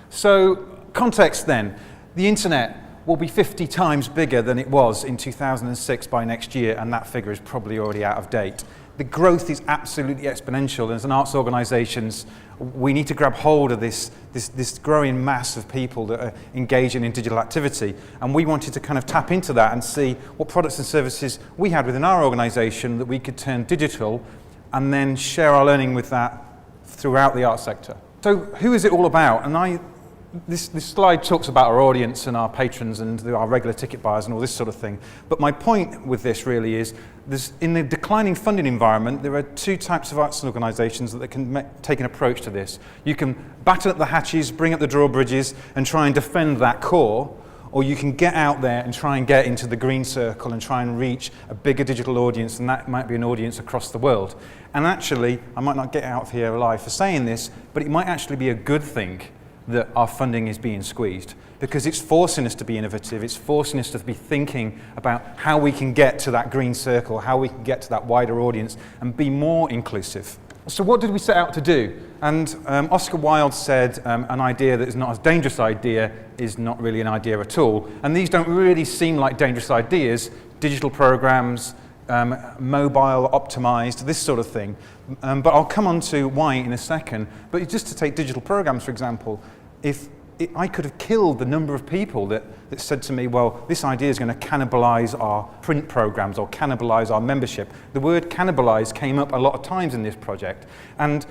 So, context then. The internet will be 50 times bigger than it was in 2006 by next year, and that figure is probably already out of date. The growth is absolutely exponential, and as an arts organisations, we need to grab hold of this growing mass of people that are engaging in digital activity, and we wanted to kind of tap into that and see what products and services we had within our organisation that we could turn digital and then share our learning with that throughout the arts sector. So who is it all about? And this slide talks about our audience and our patrons and our regular ticket buyers and all this sort of thing. But my point with this really is, in the declining funding environment, there are two types of arts organisations that can take an approach to this. You can batten up the hatches, bring up the drawbridges and try and defend that core, or you can get out there and try and get into the green circle and try and reach a bigger digital audience, and that might be an audience across the world. And actually, I might not get out of here alive for saying this, but it might actually be a good thing that our funding is being squeezed, because it's forcing us to be innovative, it's forcing us to be thinking about how we can get to that green circle, how we can get to that wider audience and be more inclusive. So what did we set out to do? And Oscar Wilde said an idea that is not as dangerous idea is not really an idea at all. And these don't really seem like dangerous ideas, digital programs, mobile optimized, this sort of thing. But I'll come on to why in a second. But just to take digital programs, for example, I could have killed the number of people that said to me, well, this idea is going to cannibalize our print programs or cannibalize our membership. The word cannibalize came up a lot of times in this project. And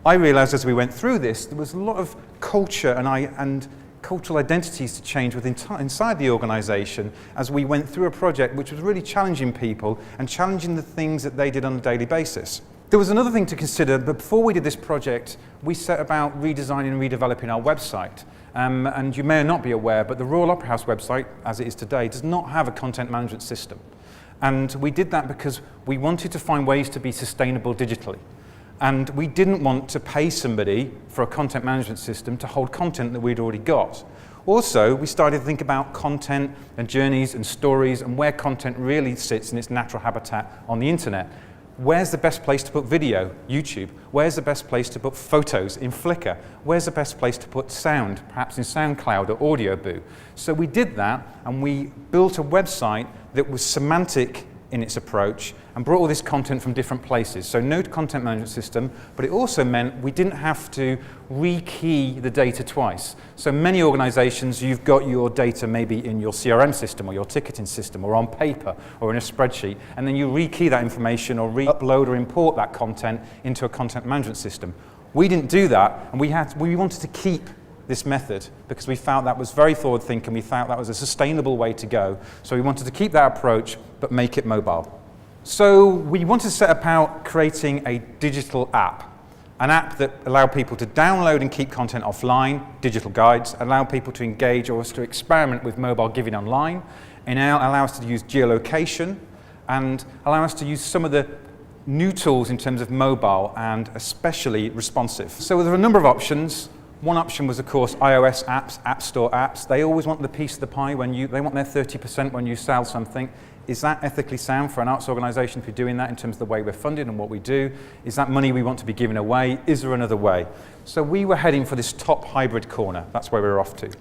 I realized as we went through this, there was a lot of culture and cultural identities to change inside the organization as we went through a project which was really challenging people and challenging the things that they did on a daily basis. There was another thing to consider. Before we did this project, we set about redesigning and redeveloping our website. And you may not be aware, but the Royal Opera House website, as it is today, does not have a content management system. And we did that because we wanted to find ways to be sustainable digitally. And we didn't want to pay somebody for a content management system to hold content that we'd already got. Also, we started to think about content and journeys and stories and where content really sits in its natural habitat on the internet. Where's the best place to put video? YouTube. Where's the best place to put photos? In Flickr. Where's the best place to put sound? Perhaps in SoundCloud or AudioBoo. So we did that, and we built a website that was semantic in its approach and brought all this content from different places. So no content management system, but it also meant we didn't have to rekey the data twice. So many organizations, you've got your data maybe in your CRM system or your ticketing system or on paper or in a spreadsheet, and then you rekey that information or re-upload or import that content into a content management system. We didn't do that, and we wanted to keep this method because we felt that was very forward thinking. We felt that was a sustainable way to go. So we wanted to keep that approach but make it mobile. So we wanted to set about creating a digital app, an app that allowed people to download and keep content offline, digital guides, allow people to engage or to experiment with mobile giving online, and allow us to use geolocation and allow us to use some of the new tools in terms of mobile and especially responsive. So there are a number of options. One option was, of course, iOS apps, App Store apps. They always want the piece of the pie they want their 30% when you sell something. Is that ethically sound for an arts organisation if you're doing that in terms of the way we're funded and what we do? Is that money we want to be giving away? Is there another way? So we were heading for this top hybrid corner. That's where we were off to.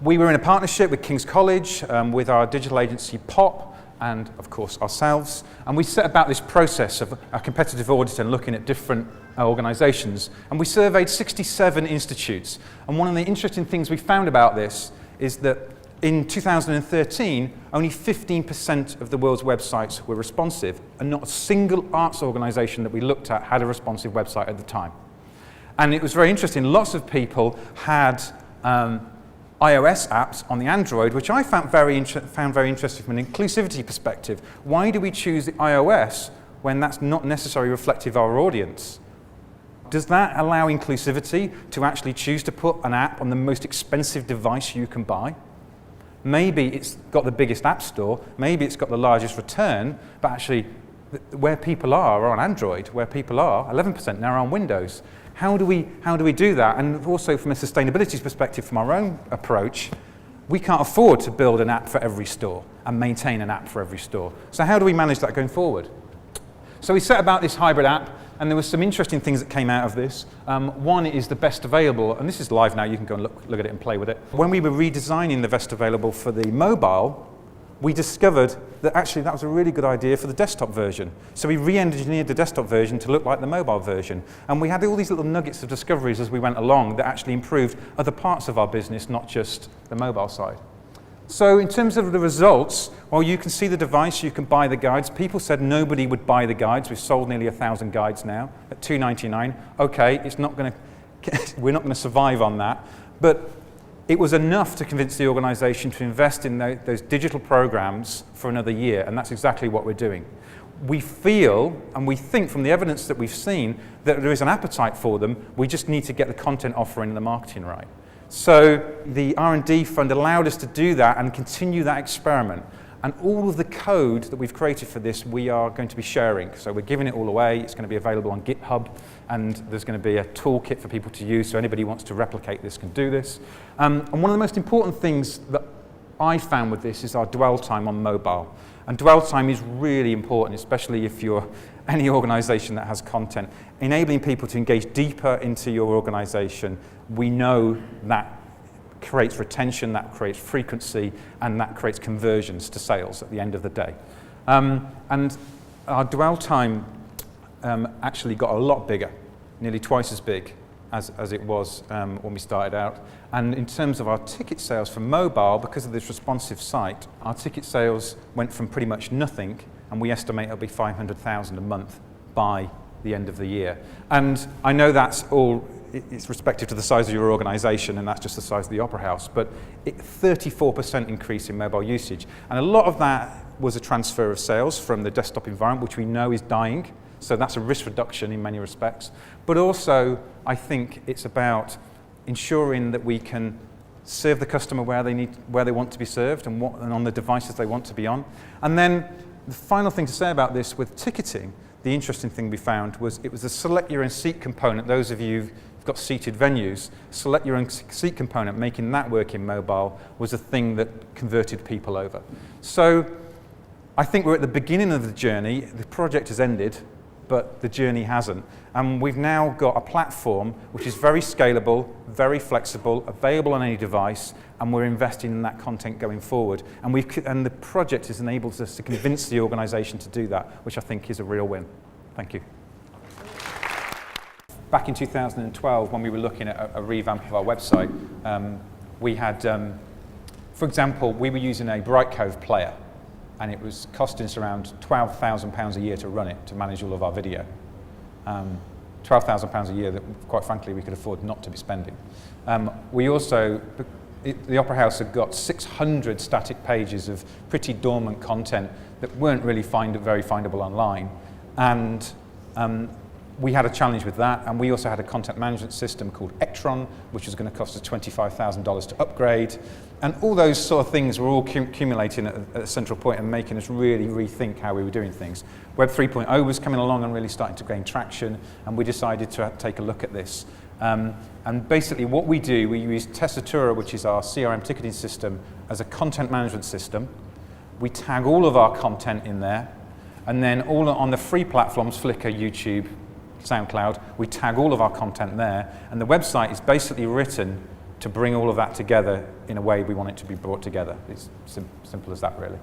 We were in a partnership with King's College, with our digital agency POP, and of course ourselves, and we set about this process of a competitive audit and looking at different organisations, and we surveyed 67 institutes. And one of the interesting things we found about this is that in 2013, only 15% of the world's websites were responsive, and not a single arts organisation that we looked at had a responsive website at the time. And it was very interesting. Lots of people had iOS apps on the Android, which I found very interesting from an inclusivity perspective. Why do we choose the iOS when that's not necessarily reflective of our audience? Does that allow inclusivity to actually choose to put an app on the most expensive device you can buy? Maybe it's got the biggest app store, maybe it's got the largest return, but actually where people are on Android, where people are, 11% now are on Windows. How do we do that? And also from a sustainability perspective, from our own approach, we can't afford to build an app for every store and maintain an app for every store. So how do we manage that going forward? So we set about this hybrid app. And there were some interesting things that came out of this. One is the best available, and this is live now, you can go and look at it and play with it. When we were redesigning the best available for the mobile, we discovered that actually that was a really good idea for the desktop version. So we re-engineered the desktop version to look like the mobile version. And we had all these little nuggets of discoveries as we went along that actually improved other parts of our business, not just the mobile side. So in terms of the results, well, you can see the device, you can buy the guides. People said nobody would buy the guides. We've sold nearly 1,000 guides now at $2.99. Okay, it's not going to, we're not going to survive on that. But it was enough to convince the organisation to invest in those digital programs for another year, and that's exactly what we're doing. We feel, and we think from the evidence that we've seen, that there is an appetite for them. We just need to get the content offering and the marketing right. So the R&D fund allowed us to do that and continue that experiment. And all of the code that we've created for this, we are going to be sharing. So we're giving it all away. It's going to be available on GitHub, and there's going to be a toolkit for people to use, so anybody who wants to replicate this can do this. And one of the most important things that I found with this is our dwell time on mobile. And dwell time is really important, especially if you're any organisation that has content. Enabling people to engage deeper into your organisation, we know that creates retention, that creates frequency, and that creates conversions to sales at the end of the day. And our dwell time actually got a lot bigger, nearly twice as big as it was when we started out. And in terms of our ticket sales for mobile, because of this responsive site, our ticket sales went from pretty much nothing, and we estimate it'll be 500,000 a month by the end of the year. And I know that's all, it's respective to the size of your organisation, and that's just the size of the Opera House, but 34% increase in mobile usage. And a lot of that was a transfer of sales from the desktop environment, which we know is dying, so that's a risk reduction in many respects. But also, I think it's about ensuring that we can serve the customer where they want to be served and on the devices they want to be on. And then the final thing to say about this with ticketing, the interesting thing we found was it was a select your own seat component. Those of you who've got seated venues, select your own seat component, making that work in mobile was a thing that converted people over. So I think we're at the beginning of the journey. The project has ended, but the journey hasn't. And we've now got a platform which is very scalable, very flexible, available on any device, and we're investing in that content going forward. And the project has enabled us to convince the organisation to do that, which I think is a real win. Thank you. Back in 2012, when we were looking at a revamp of our website, we had, for example, we were using a Bright Cove player, and it was costing us around £12,000 a year to run it, to manage all of our video. £12,000 a year that, quite frankly, we could afford not to be spending. We also, the Opera House had got 600 static pages of pretty dormant content that weren't really very findable online. And we had a challenge with that, and we also had a content management system called Ectron, which was going to cost us $25,000 to upgrade. And all those sort of things were all accumulating at a central point and making us really rethink how we were doing things. Web 3.0 was coming along and really starting to gain traction, and we decided to take a look at this. And basically what we do, we use Tessitura, which is our CRM ticketing system, as a content management system. We tag all of our content in there, and then all on the free platforms, Flickr, YouTube, SoundCloud, we tag all of our content there, and the website is basically written to bring all of that together in a way we want it to be brought together. It's simple as that, really.